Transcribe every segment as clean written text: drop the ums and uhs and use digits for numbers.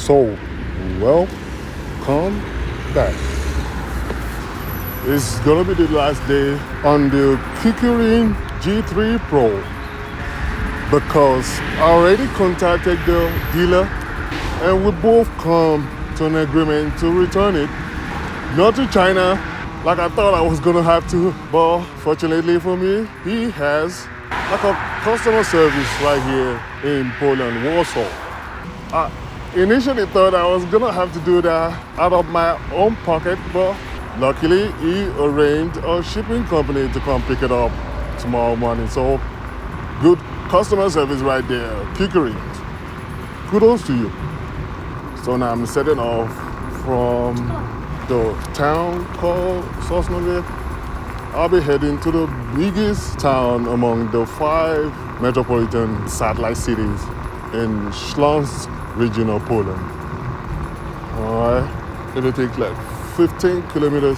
So, welcome back. It's gonna be the last day on the Kukirin G3 Pro because I already contacted the dealer and we both come to an agreement to return it, not to China like I thought I was gonna have to, but fortunately for me, he has like a customer service right here in Poland, Warsaw. I initially thought I was gonna have to do that out of my own pocket, but luckily he arranged a shipping company to come pick it up tomorrow morning. So good customer service right there, Kukirin. Kudos to you. So now I'm setting off from the town called Sosnowiec. I'll be heading to the biggest town among the 5 metropolitan satellite cities in Śląsk region of Poland. All right, it'll take like 15 kilometers.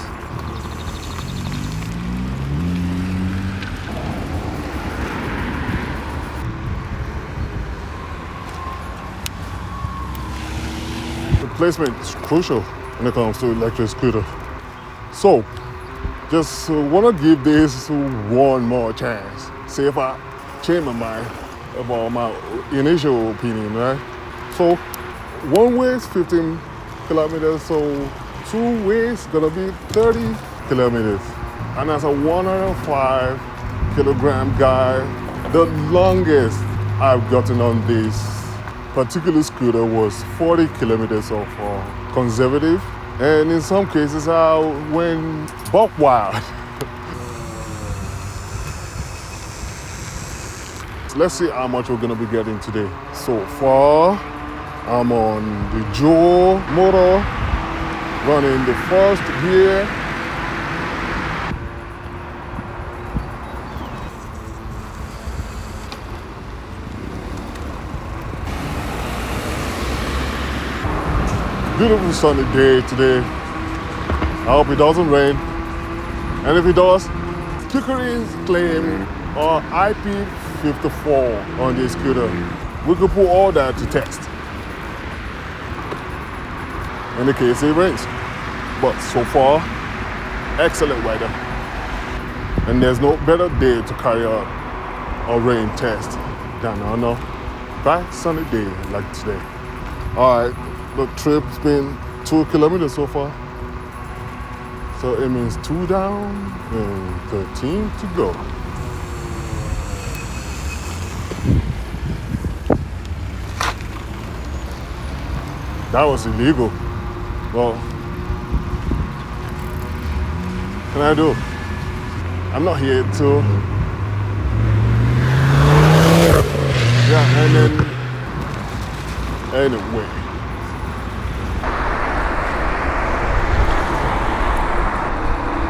The placement is crucial when it comes to electric scooter. So, just want to give this one more chance. See if I change my mind about my initial opinion, right? So, one way is 15 kilometers, so 2 ways gonna be 30 kilometers. And as a 105 kilogram guy, the longest I've gotten on this particular scooter was 40 kilometers of conservative. And in some cases, I went buck wild. Let's see how much we're gonna be getting today. So far, I'm on the dual motor, running the first gear. Beautiful sunny day today. I hope it doesn't rain. And if it does, Kukirin's claim IP54 on this scooter. We could put all that to test in the case it rains. But so far, excellent weather. And there's no better day to carry out a rain test than on a bright sunny day like today. All right. The trip's been 2 kilometers so far. So it means 2 down and 13 to go. That was illegal. Well, what can I do? I'm not here to. Yeah, and then anyway.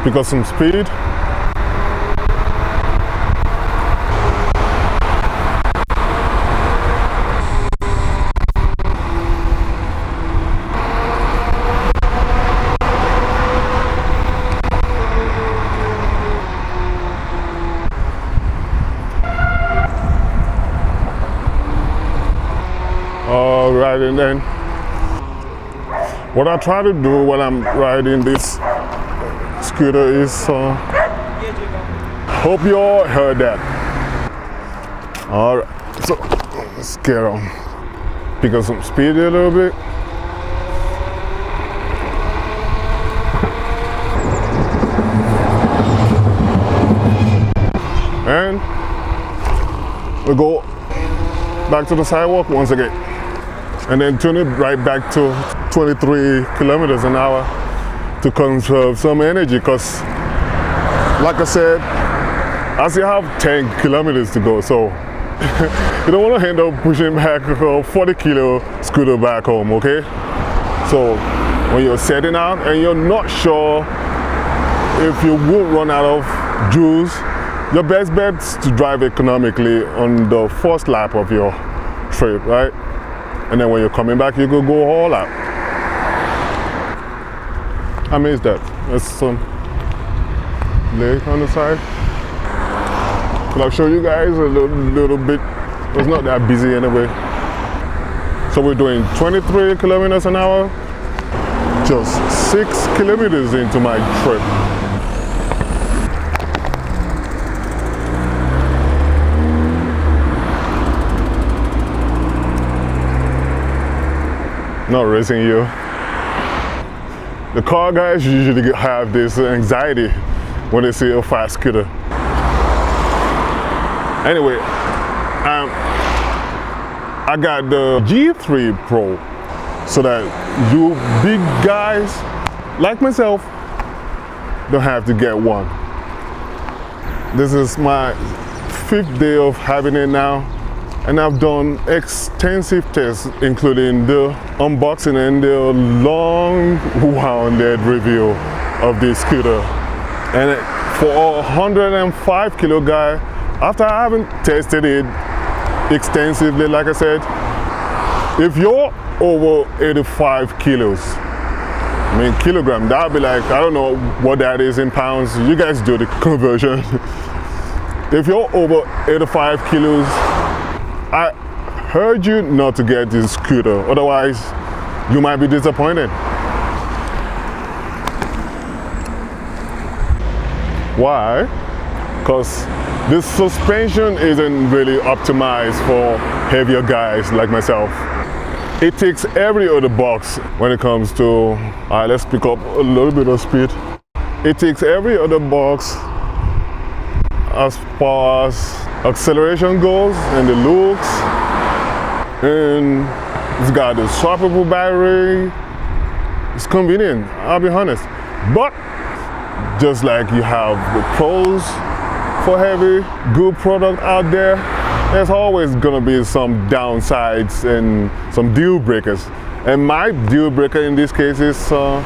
Pick up some speed. All right, and then what I try to do when I'm riding this scooter is, hope you all heard that. All right, so let's get on. Pick up some speed a little bit. And we'll go back to the sidewalk once again. And then turn it right back to 23 kilometers an hour. To conserve some energy, because like I said, I still have 10 kilometers to go, so you don't want to end up pushing back a 40 kilo scooter back home, okay? So when you're setting out and you're not sure if you will run out of juice, your best bet is to drive economically on the first lap of your trip, right? And then when you're coming back, you could go all out. I missed that. There's some lake on the side. Could I show you guys a little bit? It's not that busy anyway. So we're doing 23 kilometers an hour, just 6 kilometers into my trip. Not racing you. The car guys usually have this anxiety when they see a fast scooter. Anyway, I got the G3 Pro so that you big guys like myself don't have to get one. This is my 5th day of having it now, and I've done extensive tests, including the unboxing and the long-winded review of this scooter. And for a 105 kilo guy, after I haven't tested it extensively, like I said, if you're over 85 kilos, I mean kilogram, that'd be like, I don't know what that is in pounds, you guys do the conversion. If you're over 85 kilos, I urge you not to get this scooter, otherwise you might be disappointed. Why? Because this suspension isn't really optimized for heavier guys like myself. It ticks every other box when it comes to, let's pick up a little bit of speed. It ticks every other box as far as acceleration goes and the looks. And it's got a swappable battery. It's convenient, I'll be honest. But just like you have the pros for heavy, good product out there, there's always gonna be some downsides and some deal breakers. And my deal breaker in this case is the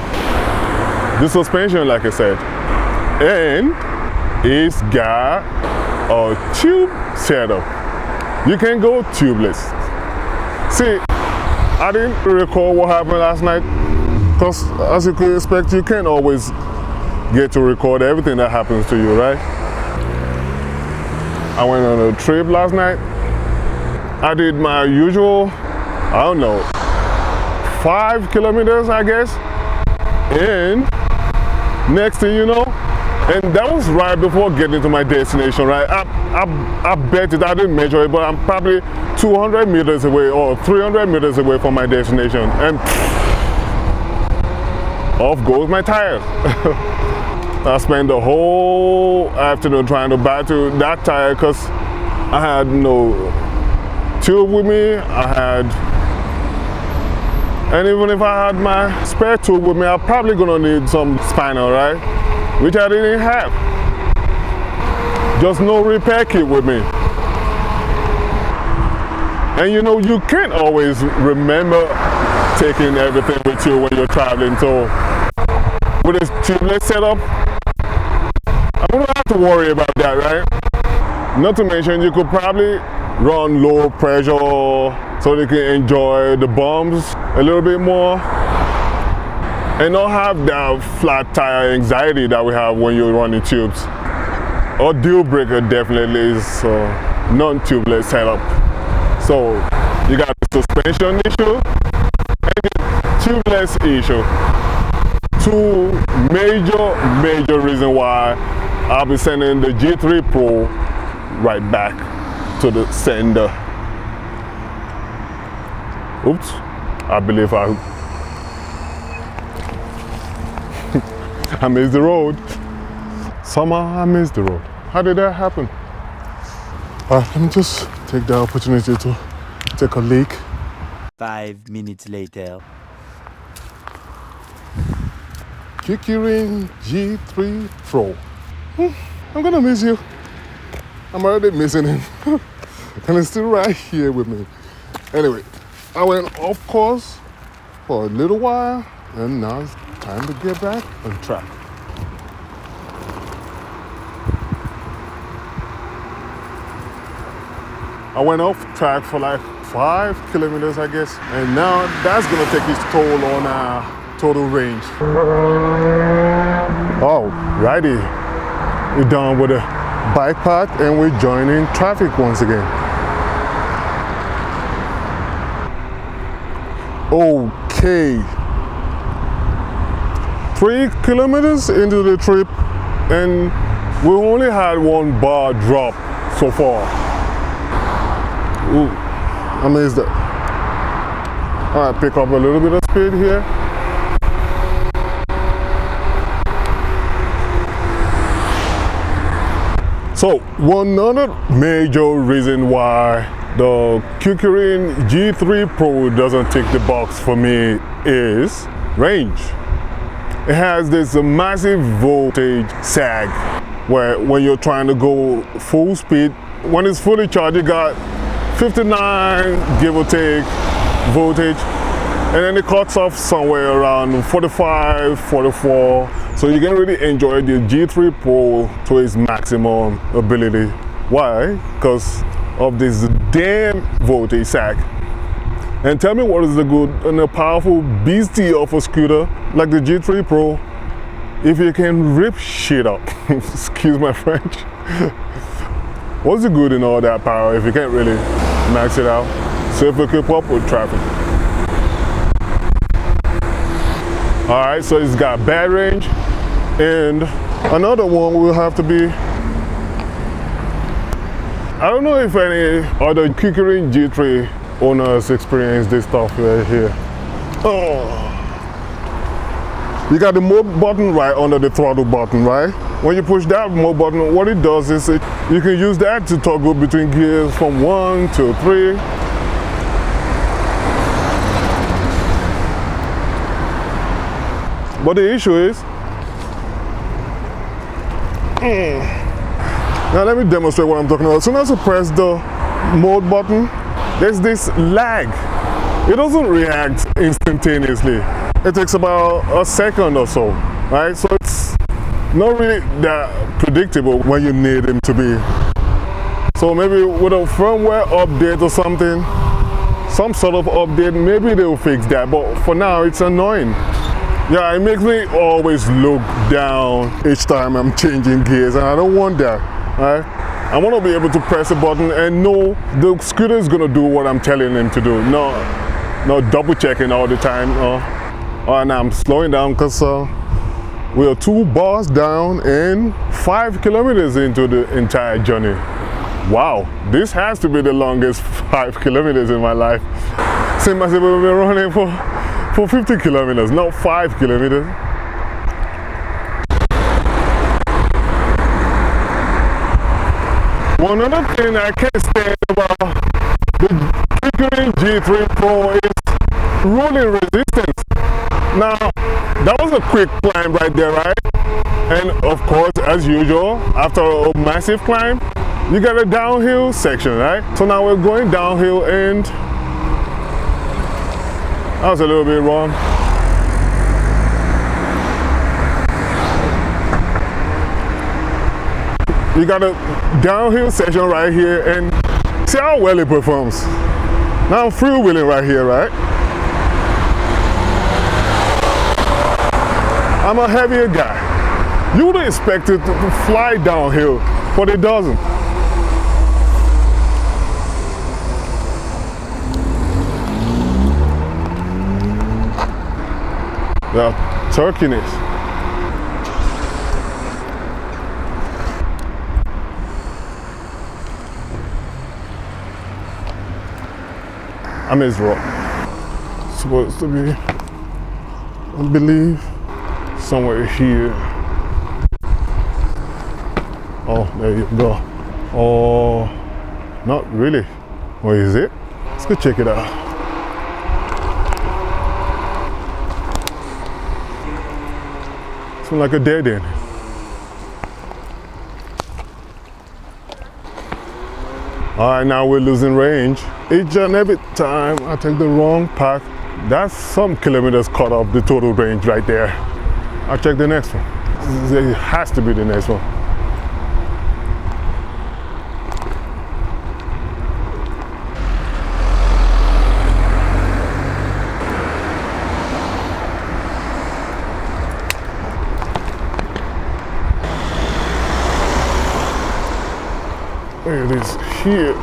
suspension, like I said. And it's got a tube setup. You can go tubeless. See, I didn't recall what happened last night, because as you could expect, you can't always get to record everything that happens to you, right? I went on a trip last night. I did my usual, I don't know, 5 kilometers, I guess. And next thing you know, and that was right before getting to my destination, right? I bet it, I didn't measure it, but I'm probably 200 meters away or 300 meters away from my destination. And off goes my tires. I spent the whole afternoon trying to battle that tire because I had no tube with me. And even if I had my spare tube with me, I'm probably gonna need some spinner, right? Which I didn't have. Just no repair kit with me. And you know, you can't always remember taking everything with you when you're traveling. So with this tubeless setup, I don't have to worry about that, right? Not to mention, you could probably run low pressure so you can enjoy the bumps a little bit more and not have that flat tire anxiety that we have when you're running tubes. A deal breaker definitely is non-tubeless setup. So you got the suspension issue and the tubeless issue. Two major reasons why I'll be sending the G3 Pro right back to the sender. Oops, I believe I missed the road. Somehow I missed the road. How did that happen? Let me just take the opportunity to take a leak. 5 minutes later. Kukirin G3 Pro. I'm gonna miss you. I'm already missing him. And he's still right here with me. Anyway, I went off course for a little while, and now it's time to get back on track. I went off track for like 5 kilometers, I guess, and now that's gonna take its toll on our total range. Oh, righty. We're done with the bike path and we're joining traffic once again. Okay. 3 kilometers into the trip, and we only had 1 bar drop so far. Ooh, I missed it. All right, pick up a little bit of speed here. So one other major reason why the Kukirin G3 Pro doesn't tick the box for me is range. It has this massive voltage sag where when you're trying to go full speed, when it's fully charged, you got 59 give or take voltage, and then it cuts off somewhere around 45, 44. So you can really enjoy the G3 Pro to its maximum ability. Why? Because of this damn voltage sag. And tell me what is the good and the powerful beastie of a scooter like the G3 Pro if you can rip shit up. Excuse my French. What's the good in all that power if you can't really max it out? So if you keep up with traffic. Alright, so it's got bad range, and another one will have to be, I don't know if any other Kukirin G3 owners experience this stuff right here. Oh. You got the mode button right under the throttle button, right? When you push that mode button, what it does is you can use that to toggle between gears from 1 to 3. But the issue is, now let me demonstrate what I'm talking about. As soon as you press the mode button, there's this lag. It doesn't react instantaneously. It takes about a second or so, right? So it's not really that predictable when you need him to be. So maybe with a firmware update or something, some sort of update, maybe they'll fix that. But for now, it's annoying. Yeah, it makes me always look down each time I'm changing gears, and I don't want that, right? I want to be able to press a button and know the scooter is going to do what I'm telling him to do, not double checking all the time. And I'm slowing down because we are 2 bars down and 5 kilometers into the entire journey. Wow, this has to be the longest 5 kilometers in my life. Same as if we've been running for 50 kilometers, not 5 kilometers. One other thing I can't stand about the Kukirin G3 Pro is rolling resistance. Now, that was a quick climb right there, right? And of course, as usual, after a massive climb, you got a downhill section, right? So now we're going downhill, and that was a little bit wrong. You got a downhill section right here, and see how well it performs. Now I'm freewheeling right here, right? I'm a heavier guy. You would expect it to fly downhill, but it doesn't. The turkeyness. I miss rock. Supposed to be, I believe, somewhere here. Oh, there you go. Oh, not really. Where is it? Let's go check it out. It's like a dead end. All right, now we're losing range. Each and every time I take the wrong path, that's some kilometers cut off the total range right there. I'll check the next one. It has to be the next one. It is here.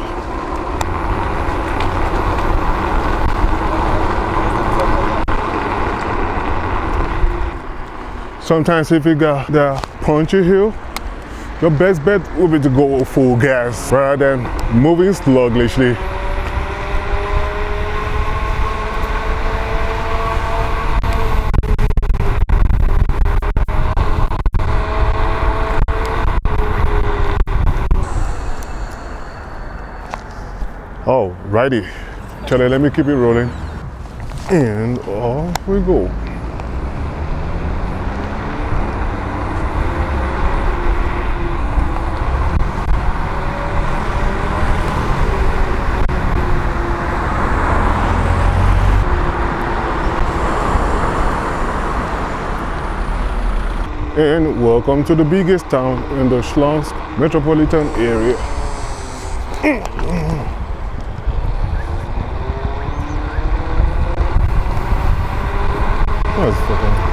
Sometimes if you got the punchy hill, your best bet would be to go full gas rather than moving sluggishly. Oh, righty. Charlie, let me keep it rolling. And off we go. And welcome to the biggest town in the Schlansk metropolitan area. That's fucking...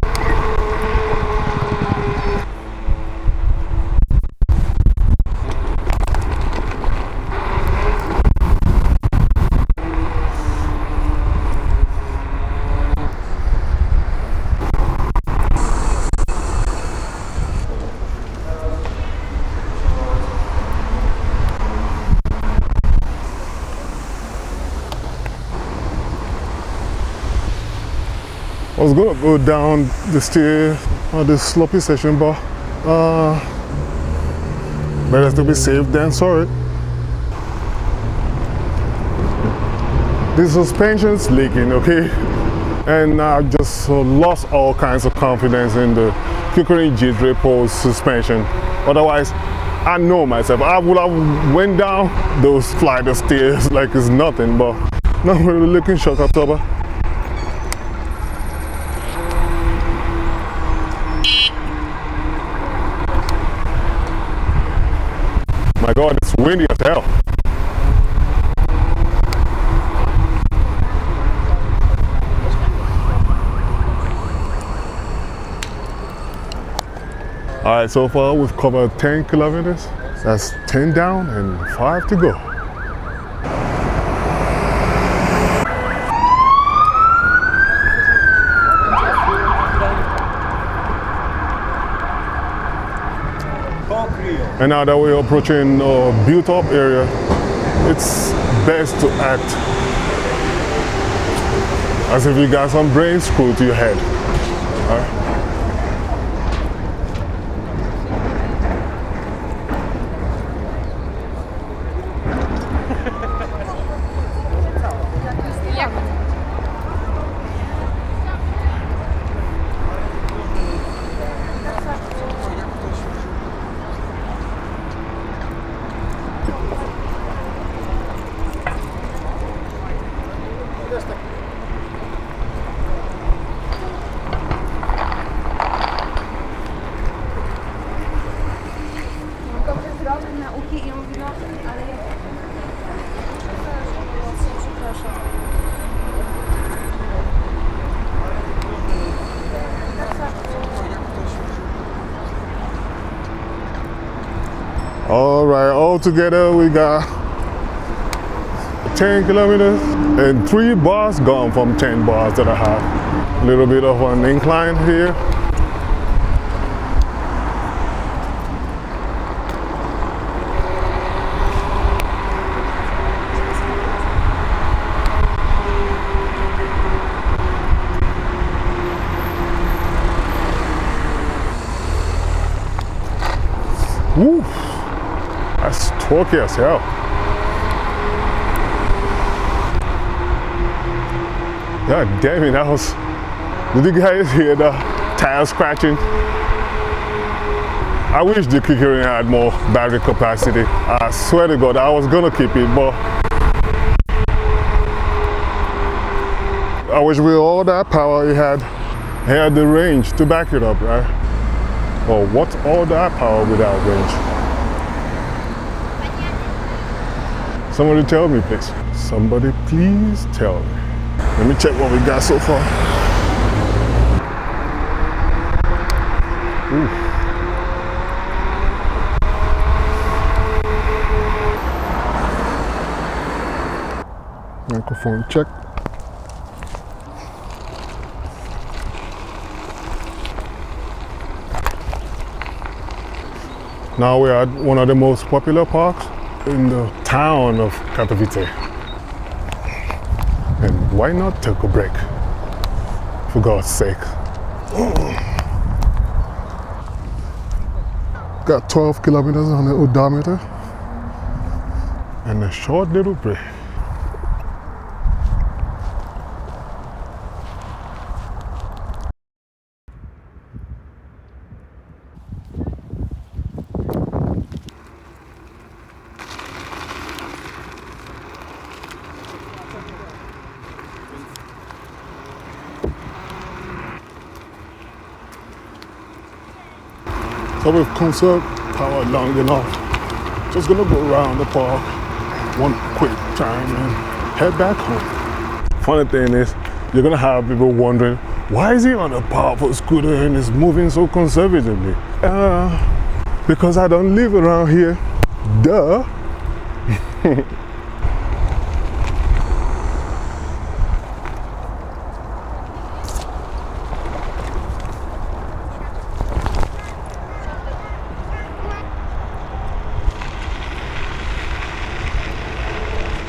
I was gonna go down the stair on this sloppy section, but better to be safe than sorry. The suspension's leaking, okay? And I just lost all kinds of confidence in the Kukirin G3 Pro suspension. Otherwise, I know myself. I would have went down those flight of stairs like it's nothing, but not really looking shock October. My God, it's windy as hell. All right, so far we've covered 10 kilometers. That's 10 down and 5 to go. And now that we're approaching a built-up area, it's best to act as if you got some brain screwed to your head. All right? All right, all together we got 10 kilometers and 3 bars gone from 10 bars that I have. A little bit of an incline here. Woo, that's torquey as hell. God damn it, that was... Did you guys hear the tire scratching? I wish the Kukirin had more battery capacity. I swear to God, I was gonna keep it, but I wish with all that power it had the range to back it up, right? Or what's all that power without range? Somebody tell me, please. Somebody please tell me. Let me check what we got so far. Ooh. Microphone check. Now we're at one of the most popular parks in the town of Katowice. And why not take a break? For God's sake. Got 12 kilometers on the odometer and a short little break. So we've conserved power long enough. Just gonna go around the park one quick time and head back home. Funny thing is, you're gonna have people wondering, why is he on a powerful scooter and is moving so conservatively? Because I don't live around here. Duh.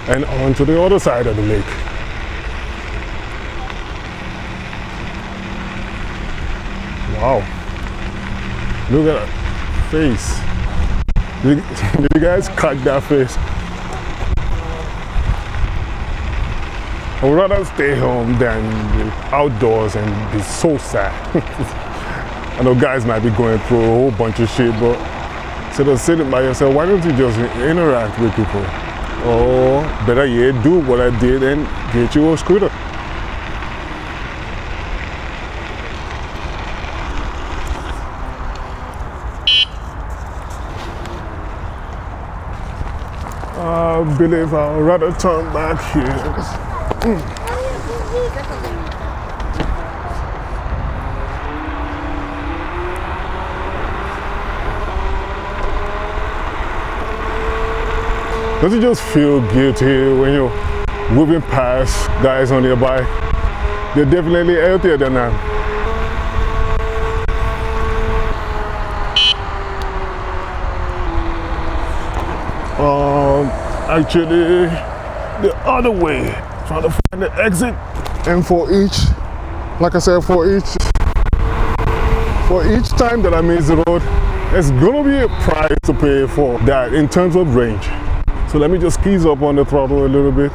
And on to the other side of the lake. Wow. Look at that face. Did you guys cut that face? I would rather stay home than be outdoors and be so sad. I know guys might be going through a whole bunch of shit, but instead of sitting by yourself, why don't you just interact with people? Or better yet, do what I did and get you a scooter. I believe I'll rather turn back here. Does it just feel guilty when you're moving past guys on your bike? They're definitely healthier than that. Actually, the other way, trying to find the exit. And for each, like I said, for each time that I miss the road, there's gonna be a price to pay for that in terms of range. So let me just ease up on the throttle a little bit,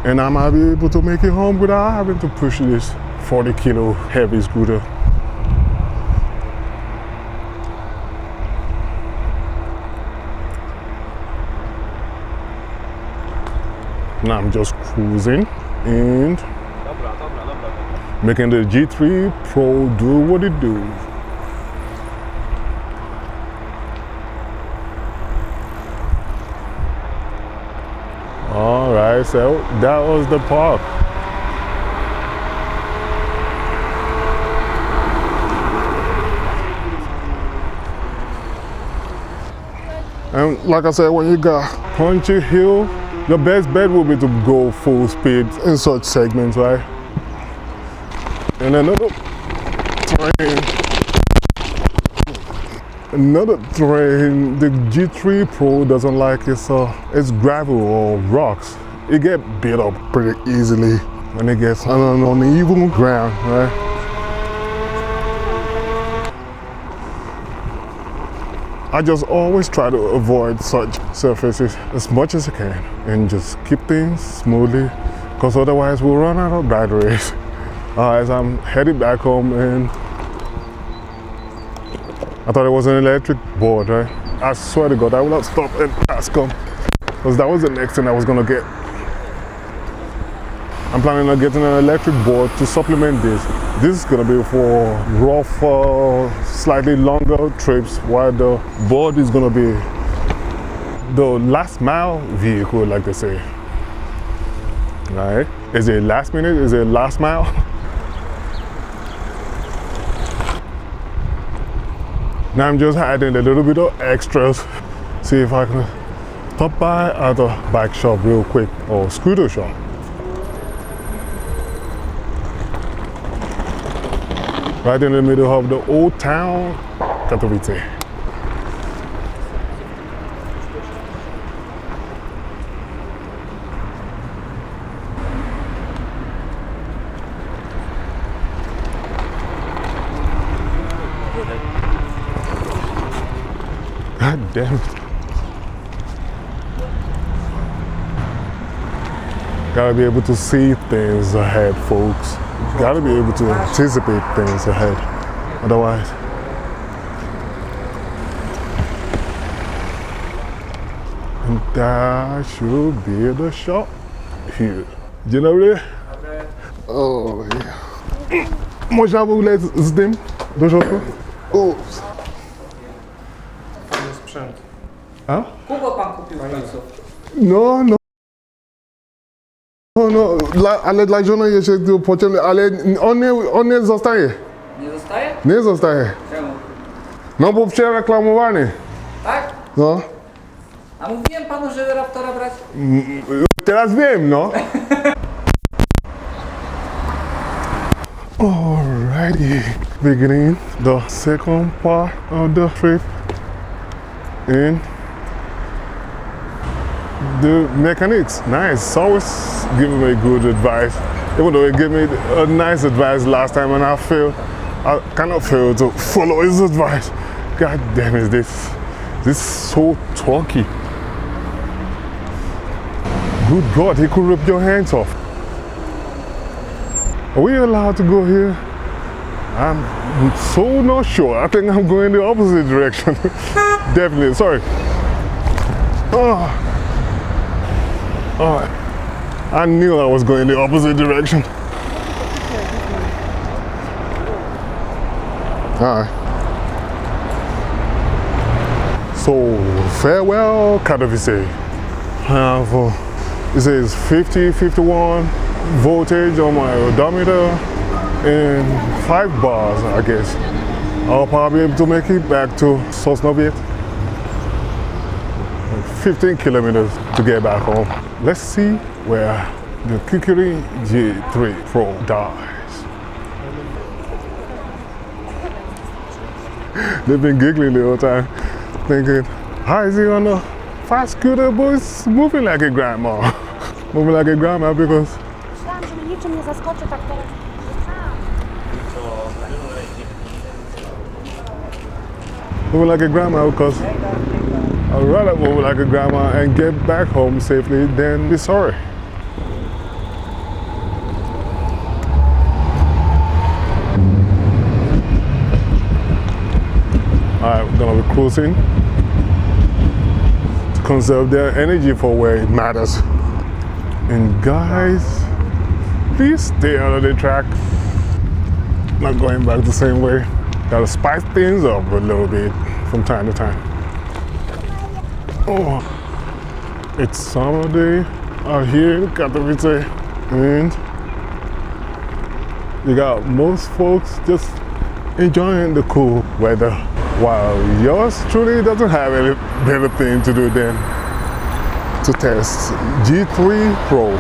and I might be able to make it home without having to push this 40 kilo heavy scooter. Now I'm just cruising and making the G3 Pro do what it do. All right, so that was the park. And like I said, when you got punchy hill, your best bet will be to go full speed in such segments, right? And another terrain the G3 Pro doesn't like is gravel or rocks. It gets beat up pretty easily when it gets on an uneven ground, right? I just always try to avoid such surfaces as much as I can and just keep things smoothly, because otherwise we'll run out of batteries. As I'm heading back home, and I thought it was an electric board, right? I swear to God, I will not stop and ask them, because that was the next thing I was gonna get. I'm planning on getting an electric board to supplement this. This is gonna be for rougher, slightly longer trips, while the board is gonna be the last mile vehicle, like they say. Right? Is it last minute? Is it last mile? Now I'm just adding a little bit of extras. See if I can stop by at a bike shop real quick, or scooter shop. Right in the middle of the old town, Katowice. God damn it. Gotta be able to see things ahead, folks. Gotta be able to anticipate things ahead. Otherwise, and that should be the shop here. Dzień dobry. Oh, yeah. Można w ogóle z tym do środku? Ups. Sprzęt. A? Kogo pan kupił w końcu? No, no. No, ale dla żony jeszcze potrzebne, ale on nie zostaje. Nie zostaje? Nie zostaje. Czemu? No bo przereklamowany. Tak? No. A mówiłem panu, żeby Raptora brać? Teraz wiem, no. Alrighty. Beginning the second part of the trip in the mechanics. Nice. Always giving me good advice. Even though he gave me a nice advice last time and I cannot fail to follow his advice. God damn it, this is so talky. Good God, he could rip your hands off. Are we allowed to go here? I'm so not sure. I think I'm going the opposite direction. Definitely, sorry. Oh. Oh, I knew I was going the opposite direction. All right. So, farewell, Katowice. It says 50, 51 voltage on my odometer and 5 bars, I guess. I'll probably be able to make it back to Sosnowiec. 15 kilometers to get back home. Let's see where the Kukirin G3 Pro dies. They've been giggling the whole time, thinking, how is he on a fast scooter, but it's moving like a grandma. Moving like a grandma because... Myślałam, że mnie niczym nie zaskoczy, tak teraz. Moving like a grandma because I'd rather move like a grandma and get back home safely than be sorry. Alright, we're gonna be cruising to conserve their energy for where it matters. And guys, please stay out of the track. Not going back the same way. Gotta spice things up a little bit from time to time. Oh, it's summer day out here in Katowice, and you got most folks just enjoying the cool weather, while yours truly doesn't have any better thing to do than to test G3 Pro.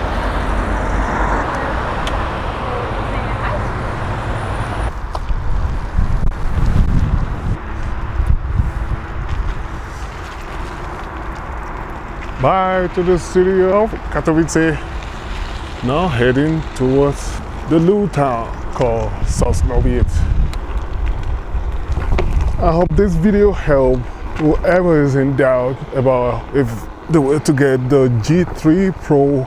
Bye to the city of Katowice. Now heading towards the new town called Sosnowiec. I hope this video helped whoever is in doubt about if the way to get the G3 Pro.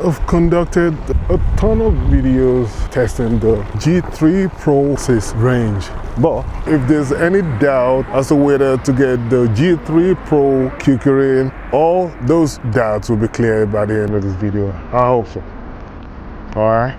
I've conducted a ton of videos testing the G3 Pro's range. But if there's any doubt as to whether to get the G3 Pro Kukirin, all those doubts will be cleared by the end of this video. I hope so. Alright?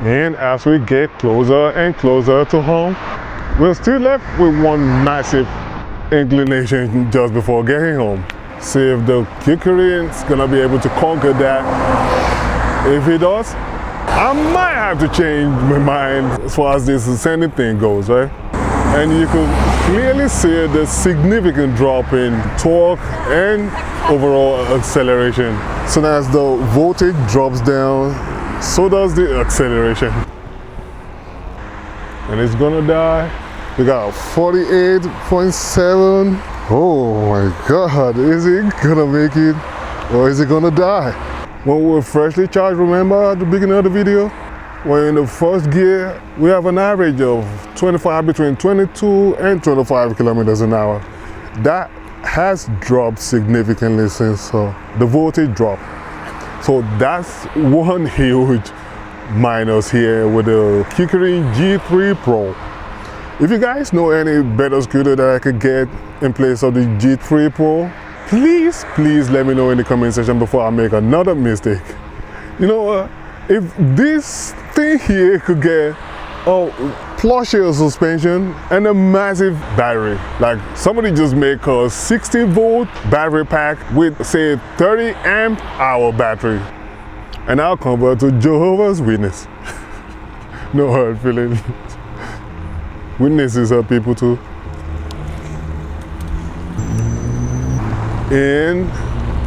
And as we get closer and closer to home, we're still left with one massive inclination just before getting home. See if the Kukirin's gonna be able to conquer that. If it does, I might have to change my mind as far as this ascending thing goes, right? And you can clearly see the significant drop in torque and overall acceleration. So as the voltage drops down, so does the acceleration. And it's gonna die. We got 48.7. Oh my God, is it gonna make it or is it gonna die? When we were freshly charged, remember at the beginning of the video? When in the first gear, we have an average of between 22 and 25 kilometers an hour. That has dropped significantly since the voltage dropped. So that's one huge minus here with the Kukirin G3 Pro. If you guys know any better scooter that I could get in place of the G3 Pro, please let me know in the comment section before I make another mistake. You know what? If this thing here could get plush air suspension and a massive battery, like somebody just make a 60-volt battery pack with say 30 amp hour battery, and I'll convert to Jehovah's Witness. No hard feelings. Witnesses are people too. And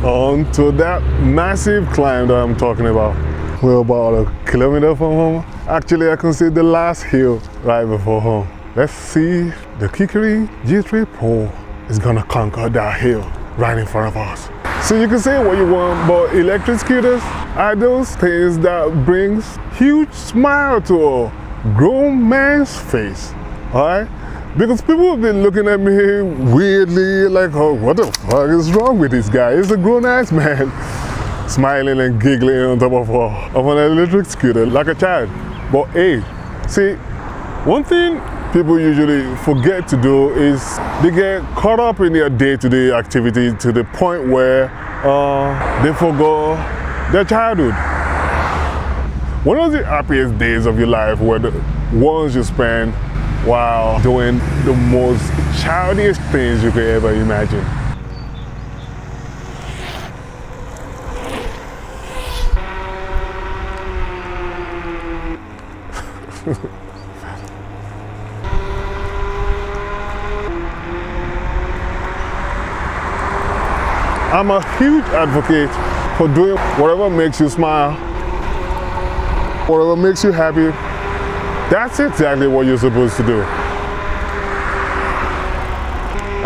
on to that massive climb that I'm talking about. We're about a kilometer from home. Actually, I can see the last hill right before home. Let's see if the Kukirin G3 Pro is gonna conquer that hill right in front of us. So you can say what you want, but electric scooters are those things that brings huge smile to a grown man's face, all right? Because people have been looking at me weirdly, like, oh, what the fuck is wrong with this guy? He's a grown-ass man, smiling and giggling on top of an electric scooter like a child. But hey, see, one thing people usually forget to do is they get caught up in their day-to-day activity to the point where they forgo their childhood. One of the happiest days of your life were the ones you spend while doing the most childish things you could ever imagine. I'm a huge advocate for doing whatever makes you smile, whatever makes you happy. That's exactly what you're supposed to do.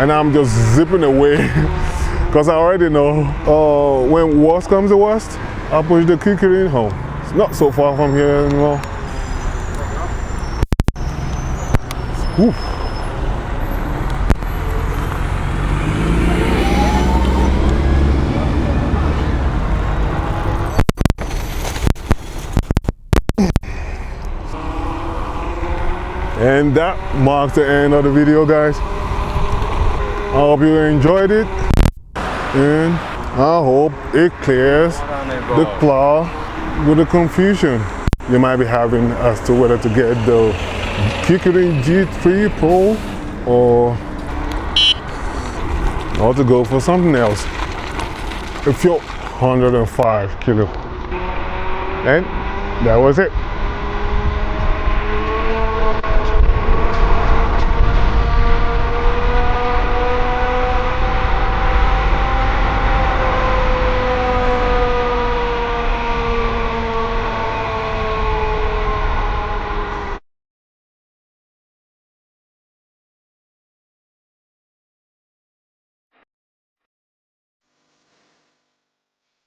And I'm just zipping away because I already know when worst comes to worst, I'll push the Kukirin home. It's not so far from here anymore. Oof. And that marks the end of the video, guys. I hope you enjoyed it, and I hope it clears the cloud with the confusion you might be having as to whether to get the Kukirin G3 Pro or to go for something else. If you're 105 kilo. And that was it.